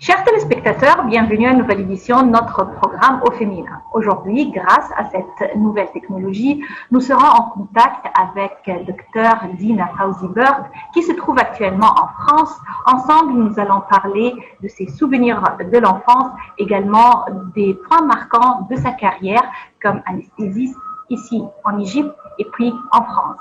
Chers téléspectateurs, bienvenue à une nouvelle édition de notre programme au féminin. Aujourd'hui, grâce à cette nouvelle technologie, nous serons en contact avec Dr Dina Fawzi-Burke qui se trouve actuellement en France. Ensemble, nous allons parler de ses souvenirs de l'enfance, également des points marquants de sa carrière comme anesthésiste ici en Égypte et puis en France.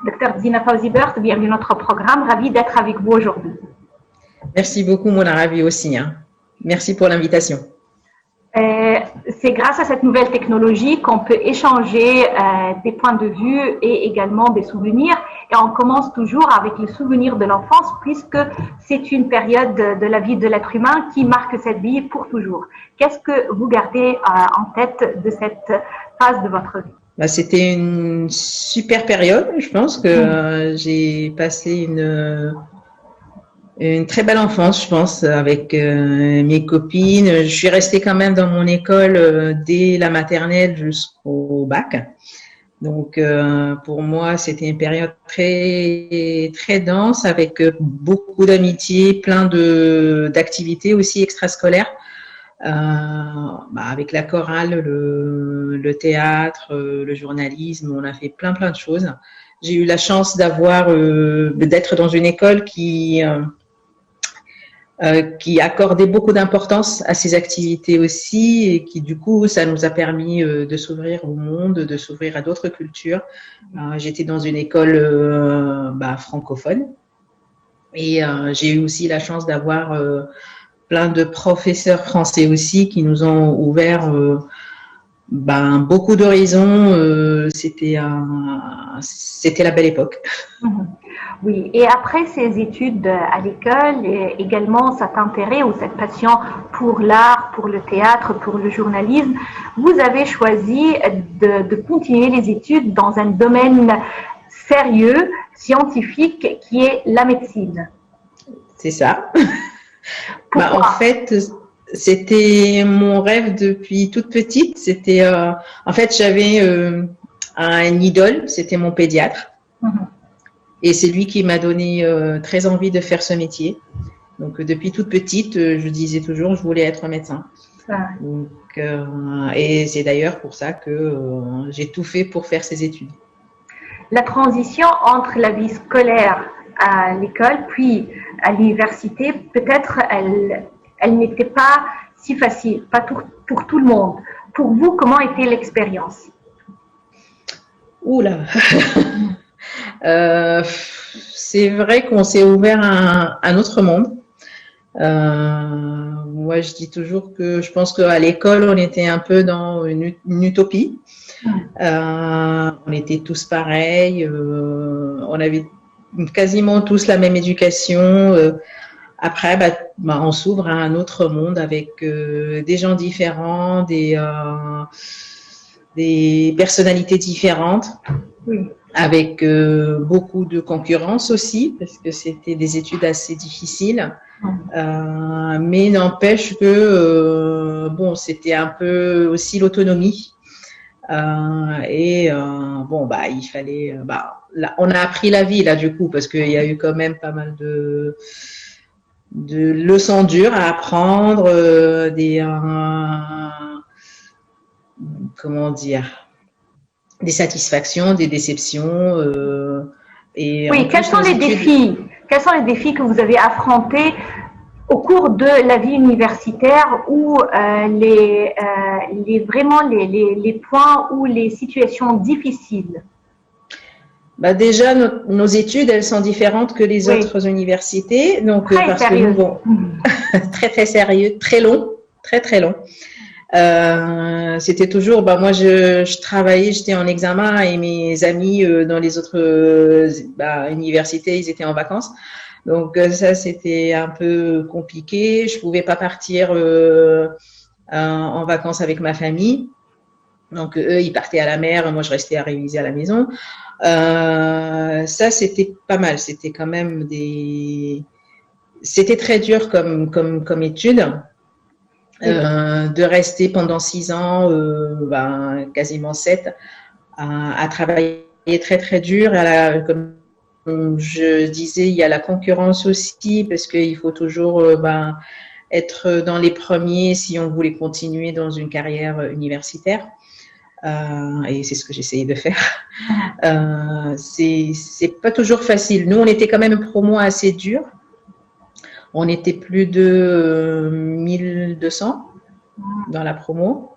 Dr Dina Fawzi-Burke, bienvenue à notre programme. Ravi d'être avec vous aujourd'hui. Merci beaucoup, Mona, ravi aussi. Merci pour l'invitation. C'est grâce à cette nouvelle technologie qu'on peut échanger des points de vue et également des souvenirs. Et on commence toujours avec les souvenirs de l'enfance puisque c'est une période de la vie de l'être humain qui marque cette vie pour toujours. Qu'est-ce que vous gardez en tête de cette phase de votre vie? C'était une super période. Je pense que j'ai passé une très belle enfance, je pense, avec mes copines. Je suis restée quand même dans mon école dès la maternelle jusqu'au bac. Donc, pour moi, c'était une période très, très dense avec beaucoup d'amitié, plein d'activités aussi extrascolaires. Avec la chorale, le théâtre, le journalisme, on a fait plein de choses. J'ai eu la chance d'être dans une école qui accordait beaucoup d'importance à ces activités aussi et qui du coup ça nous a permis de s'ouvrir au monde, de s'ouvrir à d'autres cultures. J'étais dans une école francophone et j'ai eu aussi la chance d'avoir plein de professeurs français aussi qui nous ont ouvert beaucoup d'horizons. C'était la belle époque. Oui, et après ces études à l'école, également cet intérêt ou cette passion pour l'art, pour le théâtre, pour le journalisme, vous avez choisi de continuer les études dans un domaine sérieux, scientifique, qui est la médecine. C'est ça. En fait, c'était mon rêve depuis toute petite. C'était, en fait, j'avais un idole, c'était mon pédiatre. Et c'est lui qui m'a donné très envie de faire ce métier. Donc, depuis toute petite, je disais toujours, je voulais être médecin. Donc, et c'est d'ailleurs pour ça que j'ai tout fait pour faire ces études. La transition entre la vie scolaire à l'école, puis à l'université, peut-être elle n'était pas si facile, pas pour tout le monde. Pour vous, comment était l'expérience? Oula c'est vrai qu'on s'est ouvert à un autre monde. Moi, je dis toujours que je pense qu'à l'école, on était un peu dans une utopie. On était tous pareils. On avait quasiment tous la même éducation. Après, on s'ouvre à un autre monde avec des gens différents, des personnalités différentes. Oui. Avec beaucoup de concurrence aussi, parce que c'était des études assez difficiles. Mais n'empêche que c'était un peu aussi l'autonomie. Il fallait. Là, on a appris la vie là du coup, parce qu'il y a eu quand même pas mal de leçons dures à apprendre, comment dire. Des satisfactions, des déceptions. Oui, quels sont les défis? Quels sont les défis que vous avez affrontés au cours de la vie universitaire ou les points ou les situations difficiles? Déjà, nos études, elles sont différentes que les autres universités. Donc, très sérieux. Très, très sérieux, très long, très, très long. C'était toujours, bah, moi, je travaillais, j'étais en examen et mes amis dans les autres universités, ils étaient en vacances. Donc, ça, c'était un peu compliqué. Je pouvais pas partir en vacances avec ma famille. Donc, eux, ils partaient à la mer, moi, je restais à réviser à la maison. Ça, c'était pas mal. C'était quand même C'était très dur comme étude. De rester pendant 6 ans, quasiment 7, à travailler très très dur. Comme je disais, il y a la concurrence aussi parce qu'il faut toujours être dans les premiers si on voulait continuer dans une carrière universitaire. Et c'est ce que j'essayais de faire. C'est pas toujours facile. Nous, on était quand même une promo assez dure. On était plus de 1200 dans la promo.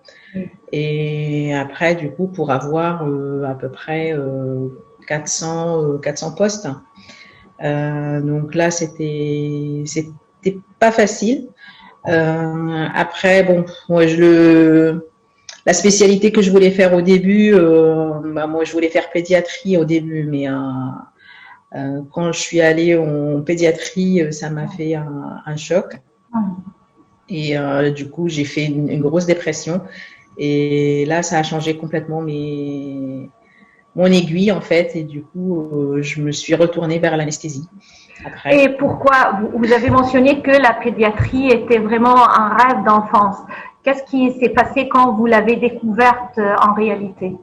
Et après, du coup, pour avoir à peu près 400 postes. Donc là, c'était pas facile. Après, bon, moi, la spécialité que je voulais faire au début, moi, je voulais faire pédiatrie au début, mais quand je suis allée en pédiatrie, ça m'a fait un choc. Et du coup, j'ai fait une grosse dépression. Et là, ça a changé complètement mon aiguille, en fait. Et du coup, je me suis retournée vers l'anesthésie. Et pourquoi vous avez mentionné que la pédiatrie était vraiment un rêve d'enfance. Qu'est-ce qui s'est passé quand vous l'avez découverte en réalité?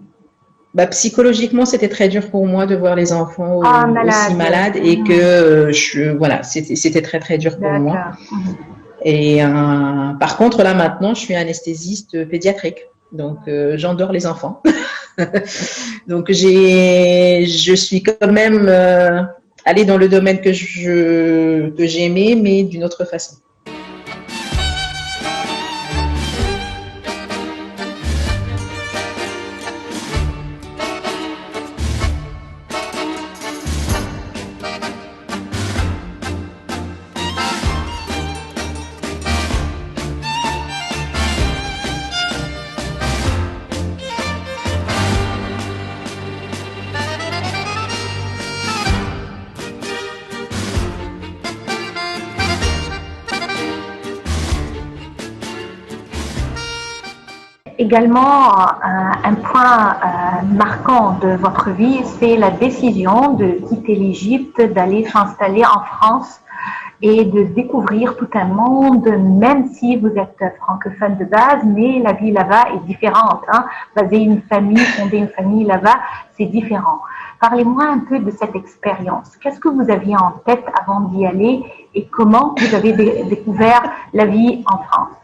Psychologiquement, c'était très dur pour moi de voir les enfants aussi malades et que c'était très très dur pour moi. Et par contre, là maintenant, je suis anesthésiste pédiatrique, donc j'endors les enfants. Donc je suis quand même allée dans le domaine que j'aimais, mais d'une autre façon. Également, un point marquant de votre vie, c'est la décision de quitter l'Égypte, d'aller s'installer en France et de découvrir tout un monde, même si vous êtes francophone de base, mais la vie là-bas est différente. Fonder une famille là-bas, c'est différent. Parlez-moi un peu de cette expérience. Qu'est-ce que vous aviez en tête avant d'y aller et comment vous avez découvert la vie en France?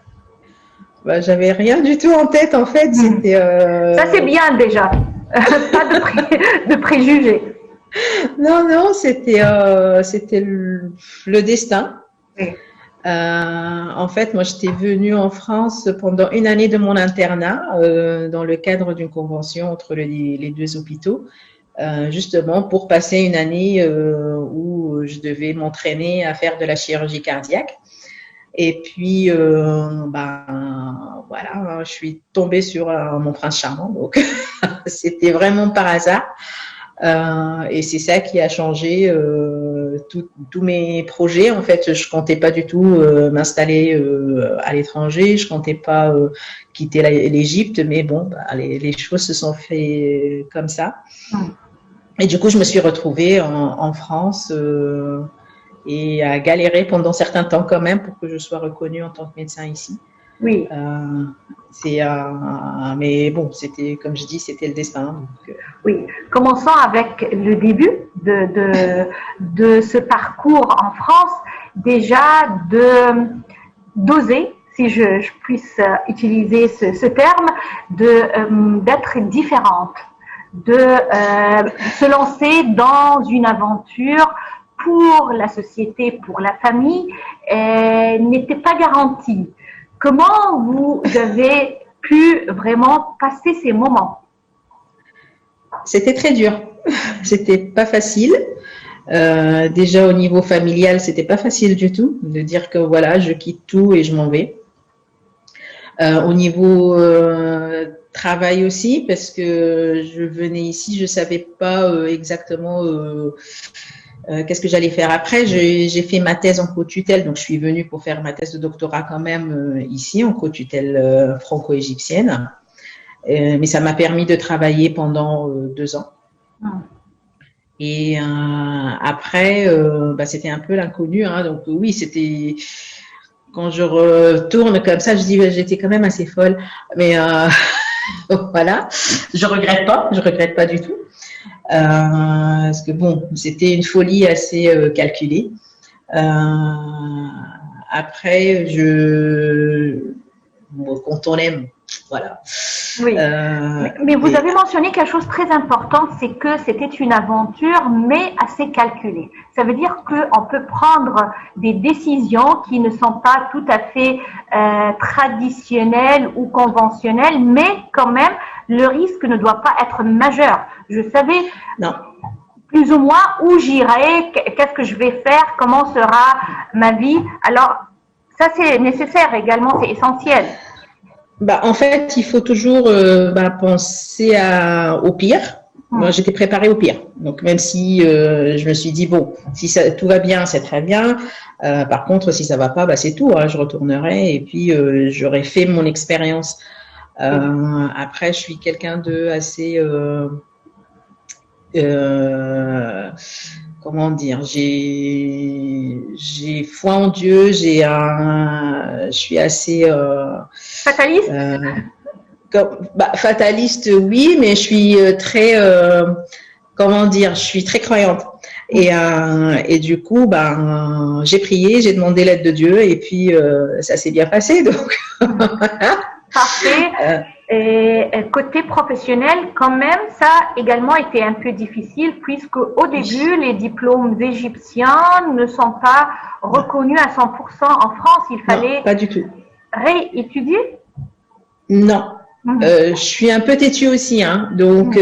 J'avais rien du tout en tête, en fait. C'était, ça, c'est bien déjà. Pas de préjugés. Non, c'était le destin. Oui. En fait, moi, j'étais venue en France pendant une année de mon internat dans le cadre d'une convention entre les deux hôpitaux, justement pour passer une année où je devais m'entraîner à faire de la chirurgie cardiaque. Et puis, voilà, je suis tombée sur mon prince charmant, donc c'était vraiment par hasard. Et c'est ça qui a changé tous mes projets. En fait, je comptais pas du tout m'installer à l'étranger, je comptais pas quitter l'Égypte, mais bon, les choses se sont fait comme ça. Et du coup, je me suis retrouvée en France et à galérer pendant certains temps quand même pour que je sois reconnue en tant que médecin ici. Oui. Mais bon, c'était, comme je dis, c'était le destin. Donc, Oui. Commençons avec le début de ce parcours en France. Déjà, d'oser, si je puisse utiliser ce terme, d'être différente, de se lancer dans une aventure pour la société, pour la famille, n'était pas garantie. Comment vous avez pu vraiment passer ces moments? C'était très dur. C'était pas facile. Déjà au niveau familial, c'était pas facile du tout de dire que voilà, je quitte tout et je m'en vais. Au niveau travail aussi, parce que je venais ici, je savais pas exactement qu'est-ce que j'allais faire après. J'ai fait ma thèse en co-tutelle, donc je suis venue pour faire ma thèse de doctorat quand même ici en co-tutelle franco-égyptienne. Mais ça m'a permis de travailler pendant 2 ans. Et après, bah, c'était un peu l'inconnu. Hein, donc oui, c'était quand je retourne comme ça, je dis j'étais quand même assez folle. Mais voilà, je regrette pas du tout. Parce que bon, c'était une folie assez calculée. Après, quand on aime, voilà. Oui. Mais vous avez mentionné quelque chose de très important, c'est que c'était une aventure, mais assez calculée. Ça veut dire qu'on peut prendre des décisions qui ne sont pas tout à fait traditionnelles ou conventionnelles, mais quand même, le risque ne doit pas être majeur. Je savais plus ou moins où j'irai, qu'est-ce que je vais faire, comment sera ma vie. Alors, ça c'est nécessaire également, c'est essentiel. Bah, en fait, il faut toujours penser au pire. Moi, j'étais préparée au pire. Donc, même si je me suis dit, bon, si tout va bien, c'est très bien. Par contre, si ça va pas, bah, c'est tout. Hein, je retournerai et puis j'aurais fait mon expérience. Après, je suis quelqu'un de assez... comment dire, j'ai foi en Dieu, je suis assez fataliste. Fataliste, oui, mais je suis très, comment dire, je suis très croyante. Et du coup, j'ai prié, j'ai demandé l'aide de Dieu, et puis ça s'est bien passé. Donc, parfait. Et côté professionnel, quand même, ça a également été un peu difficile puisque au début, les diplômes égyptiens ne sont pas reconnus à 100% en France. Il fallait pas du tout. Réétudier? Non. Je suis un peu têtue aussi, hein. Donc,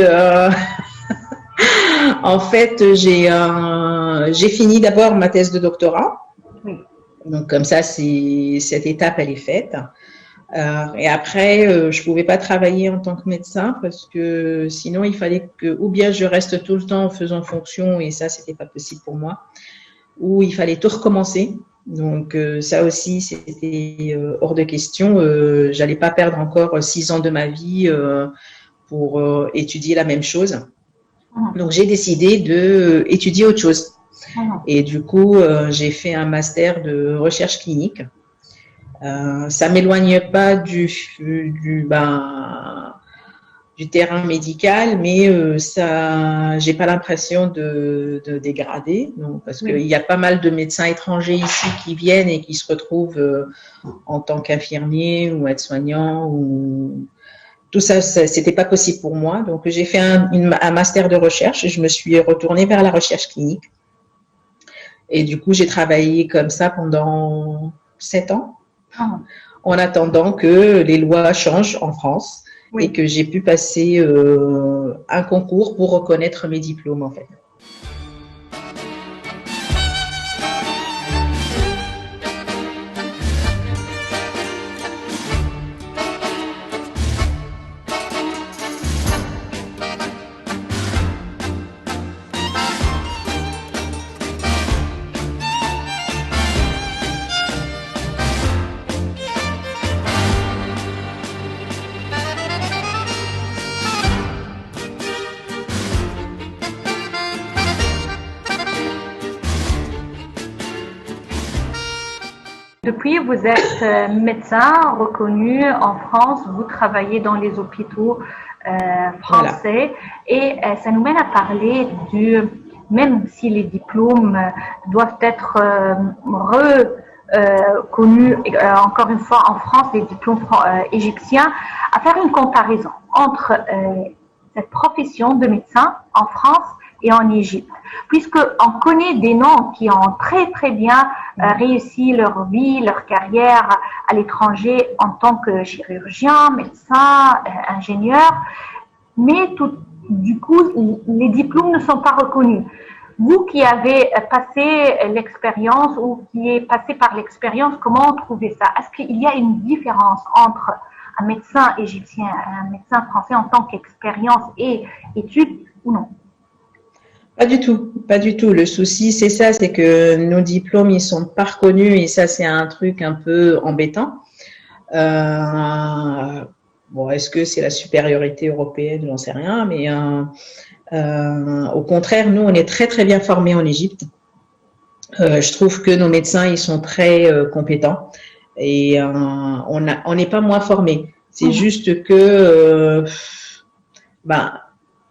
en fait, j'ai fini d'abord ma thèse de doctorat. Oui. Donc, comme ça, cette étape, elle est faite. Et après, je pouvais pas travailler en tant que médecin parce que sinon, il fallait que, ou bien je reste tout le temps en faisant fonction et ça, c'était pas possible pour moi, ou il fallait tout recommencer. Donc ça aussi, c'était hors de question. J'allais pas perdre encore 6 ans de ma vie pour étudier la même chose. Donc j'ai décidé de étudier autre chose. Et du coup, j'ai fait un master de recherche clinique. Ça m'éloigne pas du terrain médical, mais ça, j'ai pas l'impression de dégrader, donc, parce qu'il y a pas mal de médecins étrangers ici qui viennent et qui se retrouvent en tant qu'infirmiers ou aides-soignants ou tout ça, c'était pas possible pour moi. Donc j'ai fait un master de recherche et je me suis retournée vers la recherche clinique. Et du coup, j'ai travaillé comme ça pendant 7 ans. En attendant que les lois changent en France et que j'ai pu passer un concours pour reconnaître mes diplômes en fait. Depuis, vous êtes médecin reconnu en France, vous travaillez dans les hôpitaux français et ça nous mène à parler même si les diplômes doivent être reconnus, encore une fois en France, les diplômes égyptiens, à faire une comparaison entre cette profession de médecin en France et en Égypte, puisqu'on connaît des noms qui ont très très bien réussi leur vie, leur carrière à l'étranger en tant que chirurgien, médecin, ingénieur, mais du coup les diplômes ne sont pas reconnus. Vous qui avez passé l'expérience ou qui est passé par l'expérience, comment trouvez ça? Est-ce qu'il y a une différence entre un médecin égyptien et un médecin français en tant qu'expérience et étude ou non? Pas du tout, pas du tout. Le souci, c'est ça, c'est que nos diplômes, ils sont pas reconnus et ça, c'est un truc un peu embêtant. Bon, est-ce que c'est la supériorité européenne? J'en sais rien, mais au contraire, nous, on est très très bien formés en Égypte. Je trouve que nos médecins, ils sont très compétents et on n'est pas moins formés. C'est juste que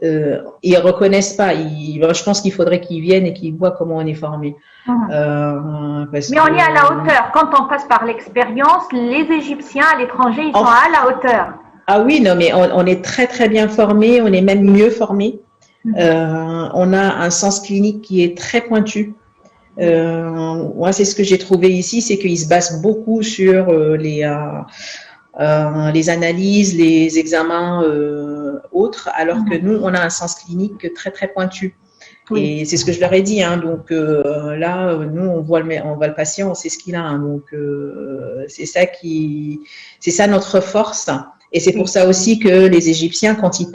ils reconnaissent pas. Je pense qu'il faudrait qu'ils viennent et qu'ils voient comment on est formé. Mais on est à la hauteur. Quand on passe par l'expérience, les Égyptiens à l'étranger, ils sont à la hauteur. Ah oui, non, mais on est très très bien formés. On est même mieux formés. On a un sens clinique qui est très pointu. Moi, c'est ce que j'ai trouvé ici, c'est qu'ils se basent beaucoup sur les analyses, les examens autres, alors que nous, on a un sens clinique très très pointu. Oui. Et c'est ce que je leur ai dit. Hein, donc là, nous, on voit le patient, on sait ce qu'il a. Hein, donc c'est ça notre force. Et c'est pour ça aussi que les Égyptiens, quand ils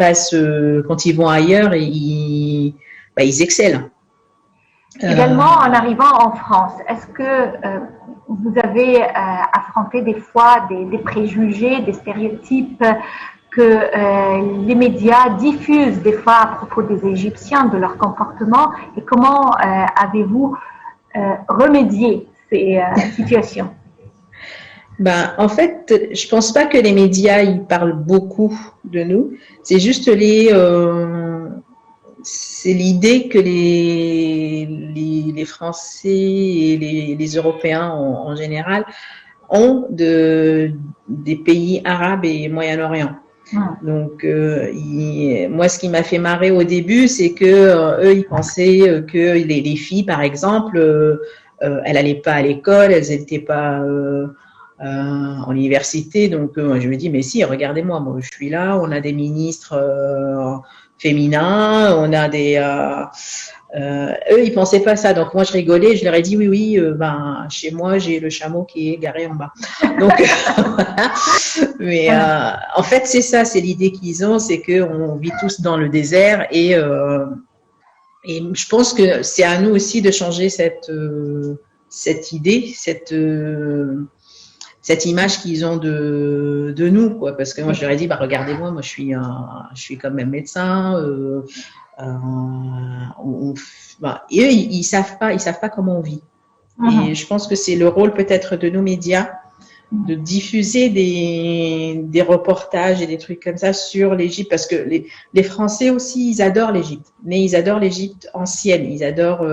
vont ailleurs, ils excellent. Également, en arrivant en France, est-ce que vous avez affronté des fois des préjugés, des stéréotypes que les médias diffusent des fois à propos des Égyptiens, de leur comportement, et comment avez-vous remédié ces situations? En fait, je pense pas que les médias ils parlent beaucoup de nous. C'est juste c'est l'idée que les Français et les Européens en général ont des pays arabes et Moyen-Orient. Donc, moi, ce qui m'a fait marrer au début, c'est que eux, ils pensaient que les filles, par exemple, elles n'allaient pas à l'école, elles n'étaient pas en université. Donc, je me dis, mais si, regardez-moi, moi, je suis là, on a des ministres féminins, on a des... eux, ils pensaient pas ça. Donc, moi, je rigolais. Je leur ai dit, oui, chez moi, j'ai le chameau qui est garé en bas. Donc, mais en fait, c'est ça, c'est l'idée qu'ils ont, c'est qu'on vit tous dans le désert et je pense que c'est à nous aussi de changer cette idée, cette image qu'ils ont de nous, quoi. Parce que moi, je leur ai dit, regardez-moi, moi, je suis quand même médecin. Et eux, ils savent pas comment on vit. Et je pense que c'est le rôle peut-être de nos médias de diffuser des reportages et des trucs comme ça sur l'Égypte, parce que les Français aussi, ils adorent l'Égypte, mais ils adorent l'Égypte ancienne, ils adorent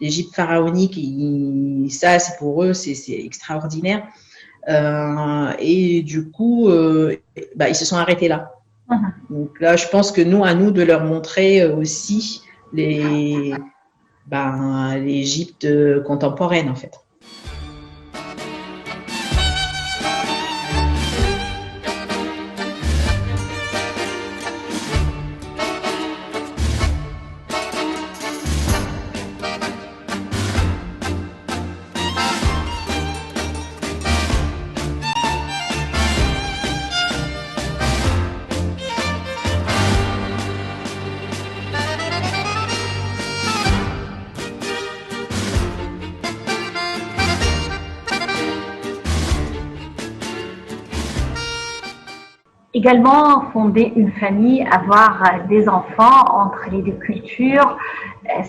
l'Égypte pharaonique, ça, c'est pour eux, c'est extraordinaire. Et du coup, ils se sont arrêtés là. Donc là, je pense que à nous de leur montrer aussi l'Égypte contemporaine, en fait. Également, fonder une famille, avoir des enfants entre les deux cultures,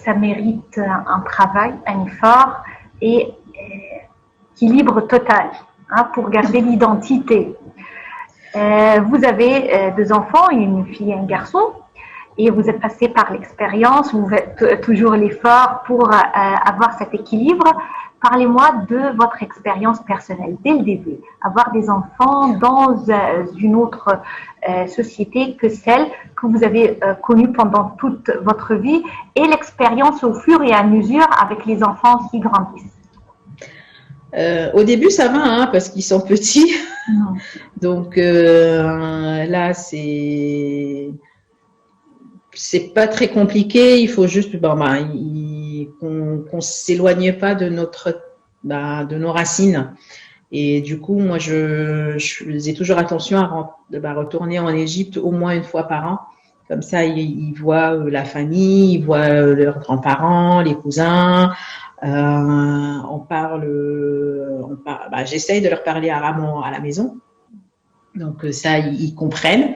ça mérite un travail, un effort et équilibre total pour garder l'identité. Vous avez deux enfants, une fille et un garçon, et vous êtes passé par l'expérience, vous faites toujours l'effort pour avoir cet équilibre. Parlez-moi de votre expérience personnelle dès le début. Avoir des enfants dans une autre société que celle que vous avez connue pendant toute votre vie et l'expérience au fur et à mesure avec les enfants qui grandissent. Au début, ça va, parce qu'ils sont petits. Donc là, c'est pas très compliqué. Il faut juste, et qu'on s'éloigne pas de de nos racines. Et du coup, moi, je faisais toujours attention à retourner en Égypte au moins une fois par an. Comme ça, ils voient la famille, ils voient leurs grands-parents, les cousins. J'essaye de leur parler arabe à la maison. Donc ça, ils comprennent.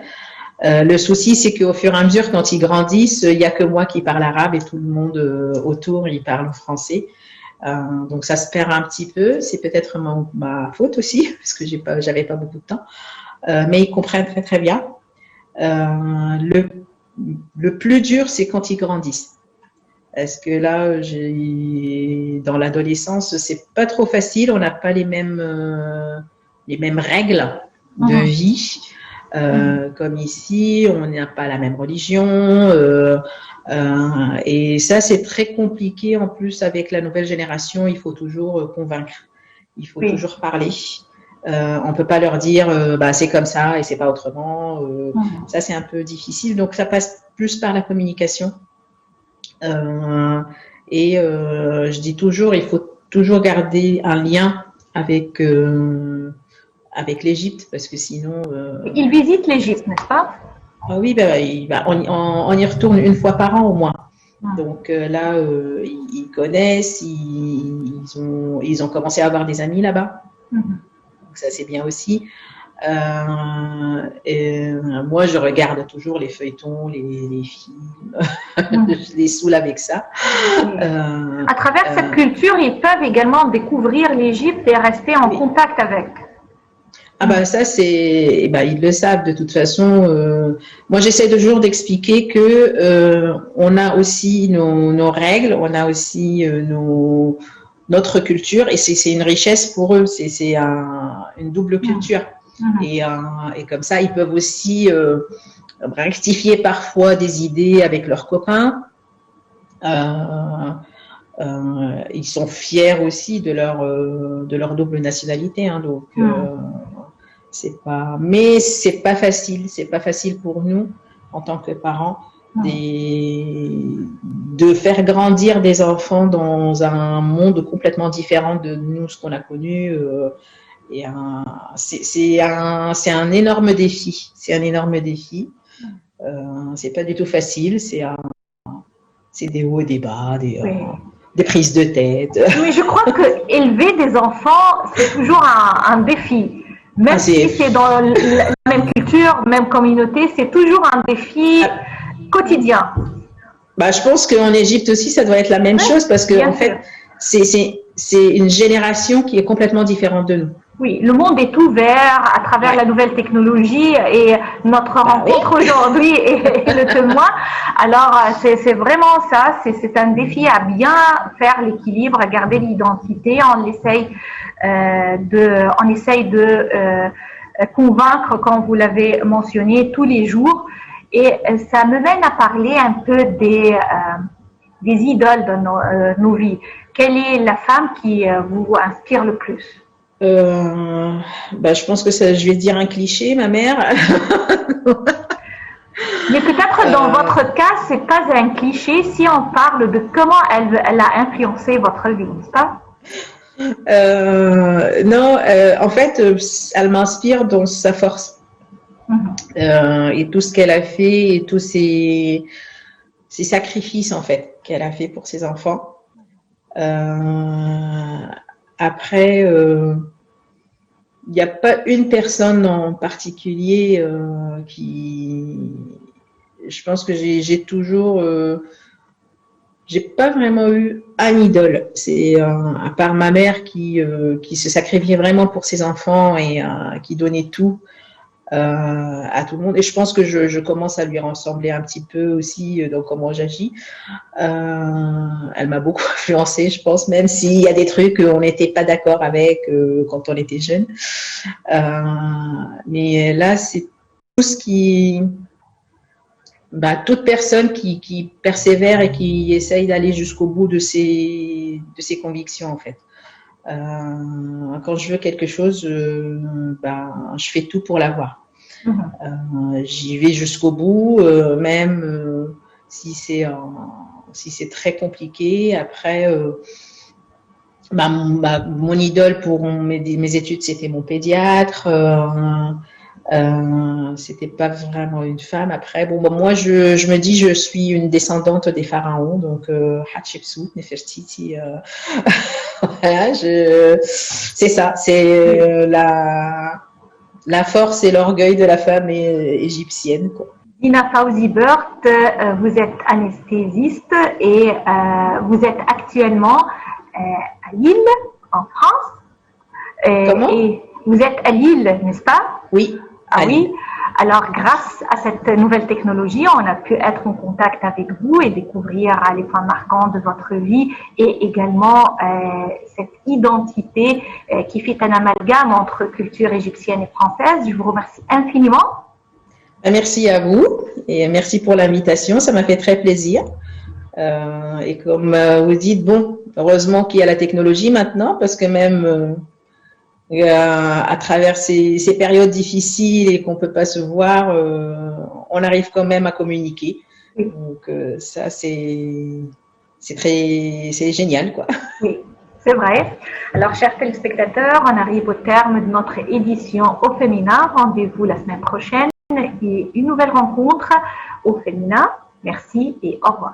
Le souci, c'est qu'au fur et à mesure, quand ils grandissent, il n'y a que moi qui parle arabe et tout le monde autour, il parle français. Donc ça se perd un petit peu. C'est peut-être ma faute aussi, parce que j'avais pas beaucoup de temps. Mais ils comprennent très très bien. Le plus dur, c'est quand ils grandissent. Parce que là, dans l'adolescence, c'est pas trop facile. On n'a pas les mêmes règles de vie. Comme ici, on n'a pas la même religion. Et ça, c'est très compliqué. En plus, avec la nouvelle génération, il faut toujours convaincre. Il faut toujours parler. On peut pas leur dire c'est comme ça et c'est pas autrement. Ça, c'est un peu difficile. Donc, ça passe plus par la communication. Je dis toujours, il faut toujours garder un lien avec l'Égypte, parce que sinon. Il visite l'Égypte, n'est-ce pas? Ah oui, on y retourne une fois par an au moins. Donc là, ils connaissent, ils ont commencé à avoir des amis là-bas. Donc ça, c'est bien aussi. Moi, je regarde toujours les feuilletons, les films. Je les saoule avec ça. À travers cette culture, ils peuvent également découvrir l'Égypte et rester en contact avec. Ça ils le savent de toute façon. Moi, j'essaie toujours d'expliquer que on a aussi nos règles, on a aussi notre culture, et c'est une richesse pour eux. C'est une double culture. Et comme ça, ils peuvent aussi rectifier parfois des idées avec leurs copains. Ils sont fiers aussi de leur double nationalité, hein, donc mais c'est pas facile. C'est pas facile pour nous en tant que parents de faire grandir des enfants dans un monde complètement différent de nous, ce qu'on a connu. C'est un énorme défi. C'est un énorme défi. C'est pas du tout facile. C'est des hauts et des bas, des prises de tête. Oui, je crois que élever des enfants, c'est toujours un défi. Même si c'est dans la même culture, même communauté, c'est toujours un défi quotidien. Je pense qu'en Égypte aussi, ça doit être la même chose, parce que en fait, c'est une génération qui est complètement différente de nous. Oui, le monde est ouvert à travers la nouvelle technologie, et notre rencontre aujourd'hui est le témoin. Alors, c'est vraiment ça, c'est un défi à bien faire l'équilibre, à garder l'identité. On essaye de convaincre, comme vous l'avez mentionné, tous les jours. Et ça me mène à parler un peu des idoles de nos vies. Quelle est la femme qui vous inspire le plus? Je pense que je vais dire un cliché, ma mère. Mais peut-être dans votre cas, c'est pas un cliché si on parle de comment elle a influencé votre vie, n'est-ce pas? Non, en fait, elle m'inspire dans sa force. Et tout ce qu'elle a fait, et tous ses sacrifices, en fait, qu'elle a fait pour ses enfants. Après, il n'y a pas une personne en particulier je pense que j'ai toujours. J'ai pas vraiment eu un idole. C'est à part ma mère qui se sacrifiait vraiment pour ses enfants et qui donnait tout à tout le monde. Et je pense que je commence à lui ressembler un petit peu aussi dans comment j'agis. Elle m'a beaucoup influencée, je pense, même s'il y a des trucs qu'on n'était pas d'accord avec quand on était jeune. Mais là, c'est tout ce qui... toute personne qui persévère et qui essaye d'aller jusqu'au bout de ses convictions, en fait. Quand je veux quelque chose, je fais tout pour l'avoir. J'y vais jusqu'au bout, même si c'est si c'est très compliqué. Après, mon idole pour mes études, c'était mon pédiatre. C'était pas vraiment une femme. Après, moi, je me dis, je suis une descendante des pharaons, donc Hatshepsut, Nefertiti. Voilà, c'est ça, c'est la force et l'orgueil de la femme égyptienne, quoi. Dina Fawzi Burt, vous êtes anesthésiste et vous êtes actuellement à Lille, en France. Comment? Et vous êtes à Lille, n'est-ce pas? Oui. Ah oui. Alors, grâce à cette nouvelle technologie, on a pu être en contact avec vous et découvrir les points marquants de votre vie et également cette identité qui fait un amalgame entre culture égyptienne et française. Je vous remercie infiniment. Merci à vous et merci pour l'invitation. Ça m'a fait très plaisir. Et comme vous dites, bon, heureusement qu'il y a la technologie maintenant parce que même à travers ces périodes difficiles et qu'on peut pas se voir, on arrive quand même à communiquer. Oui. Donc ça c'est génial, quoi. Oui, c'est vrai. Alors, chers téléspectateurs, on arrive au terme de notre édition au féminin. Rendez-vous la semaine prochaine et une nouvelle rencontre au féminin. Merci et au revoir.